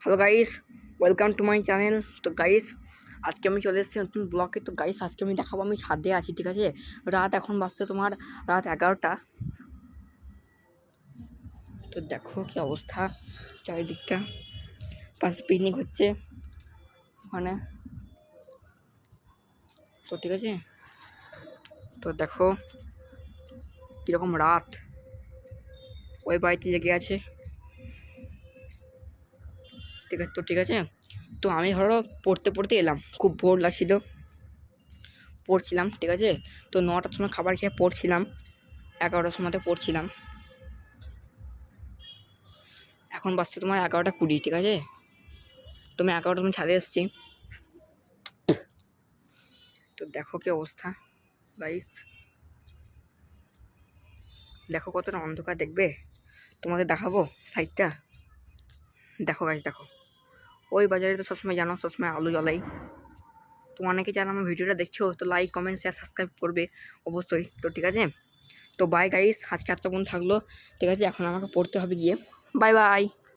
Hello guys, welcome to my channel. তো guys, আজকে আমি চলে এসেছি নতুন ব্লগে। তো গাইস, আজকে আমি দেখাবো আমি ছাদে আছি, ঠিক আছে? রাত এখন বাজছে তোমার রাত 11টা। তো দেখো কি অবস্থা চারিদিকটা, পাশে পিকনিক হচ্ছে ওখানে। তো ঠিক আছে, তো দেখো কীরকম রাত, ওই বাড়িতে জেগে আছে। ঠিক আছে, তো ঠিক আছে, তো আমি ধরো পড়তে পড়তে এলাম, খুব বোর লাগছিল, পড়ছিলাম, ঠিক আছে? তো 9টার সময় খাবার খেয়ে পড়ছিলাম, 11টার সময়তে পড়ছিলাম। এখন বাজছে তোমার 11টা 20, ঠিক আছে? তো আমি 11টার সময় ছাদে এসেছি। তো দেখো কি অবস্থা গাইস, দেখো কতটা অন্ধকার, দেখবে? তোমাদের দেখাবো সাইডটা, দেখো গাইস, দেখো ওই বাজারে তো সবসময় জানো, সবসময় আলো জ্বলাই। তো অনেকে যারা আমার ভিডিওটা দেখছো, তো লাইক, কমেন্ট, শেয়ার, সাবস্ক্রাইব করবে অবশ্যই। তো ঠিক আছে, তো বাই গাইস, আজকে এতক্ষণ থাকলো, ঠিক আছে? এখন আমাকে পড়তে হবে গিয়ে। Bye bye.